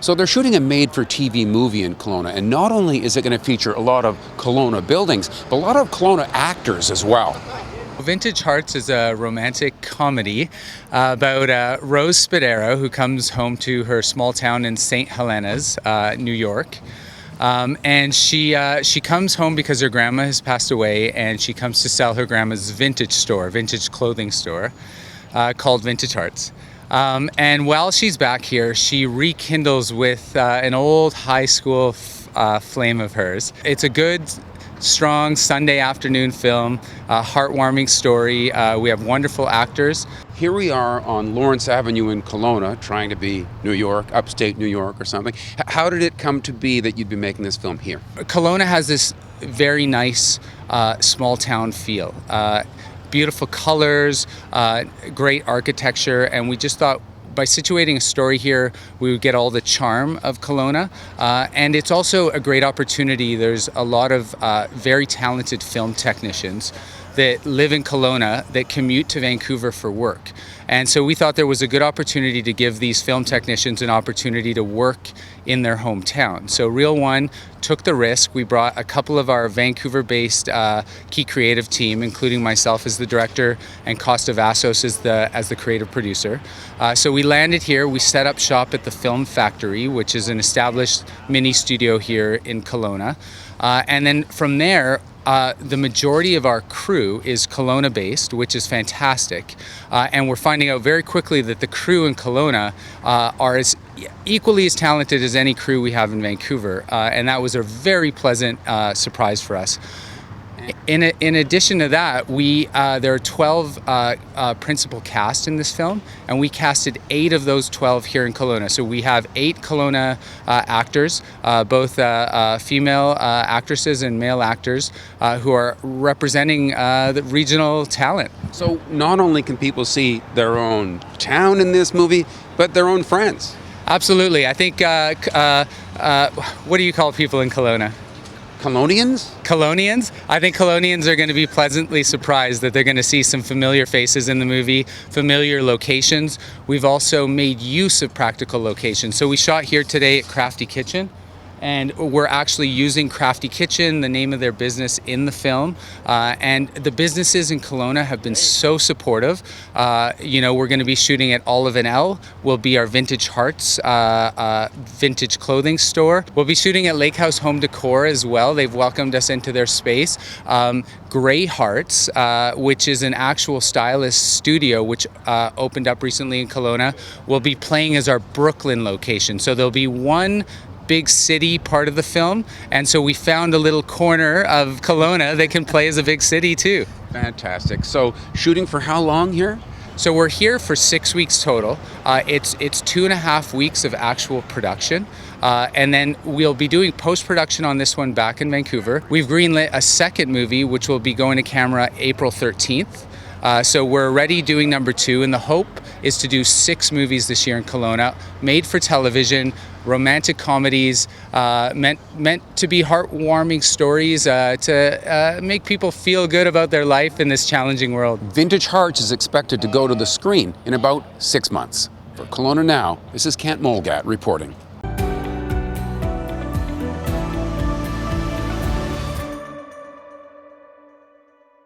So they're shooting a made-for-TV movie in Kelowna, and not only is it going to feature a lot of Kelowna buildings, but a lot of Kelowna actors as well. Vintage Hearts is a romantic comedy about Rose Spadero, who comes home to her small town in St. Helena's, New York. And she comes home because her grandma has passed away, and she comes to sell her grandma's vintage clothing store called Vintage Hearts. And while she's back here, she rekindles with an old high school flame of hers. It's a good, strong Sunday afternoon film, a heartwarming story. We have wonderful actors. Here we are on Lawrence Avenue in Kelowna, trying to be New York, upstate New York or something. How did it come to be that you'd be making this film here? Kelowna has this very nice small town feel. Beautiful colors, great architecture, and we just thought by situating a story here, we would get all the charm of Kelowna. And it's also a great opportunity. There's a lot of very talented film technicians that live in Kelowna that commute to Vancouver for work. And so we thought there was a good opportunity to give these film technicians an opportunity to work in their hometown. So Reel One took the risk. We brought a couple of our Vancouver-based key creative team, including myself as the director and Costa Vassos as the creative producer. So we landed here. We set up shop at the Film Factory, which is an established mini studio here in Kelowna. And then from there, the majority of our crew is Kelowna-based, which is fantastic. And we're finding out very quickly that the crew in Kelowna are equally as talented as any crew we have in Vancouver. And that was a very pleasant surprise for us. In addition to that, there are 12 principal cast in this film, and we casted 8 of those 12 here in Kelowna. So we have 8 Kelowna actors, both female actresses and male actors, who are representing the regional talent. So not only can people see their own town in this movie, but their own friends. Absolutely. I think, what do you call people in Kelowna? Kelownians? Kelownians? I think Kelownians are going to be pleasantly surprised that they're going to see some familiar faces in the movie, familiar locations. We've also made use of practical locations. So we shot here today at Crafty Kitchen, and we're actually using Crafty Kitchen, the name of their business, in the film. And the businesses in Kelowna have been so supportive. We're going to be shooting at Olive and L. Will be our Vintage Hearts vintage clothing store. We'll be shooting at Lake House Home Decor as well. They've welcomed us into their space. Grey Hearts, which is an actual stylist studio, which opened up recently in Kelowna, will be playing as our Brooklyn location. So there'll be one big city part of the film, and so we found a little corner of Kelowna that can play as a big city too. Fantastic. So shooting for how long here? So we're here for 6 weeks total. It's 2.5 weeks of actual production. And then we'll be doing post-production on this one back in Vancouver. We've greenlit a second movie, which will be going to camera April 13th. So we're already doing number 2, and the hope is to do 6 movies this year in Kelowna, made for television, romantic comedies, meant to be heartwarming stories, to make people feel good about their life in this challenging world. Vintage Hearts is expected to go to the screen in about 6 months. For Kelowna Now, this is Kent Mulgat reporting.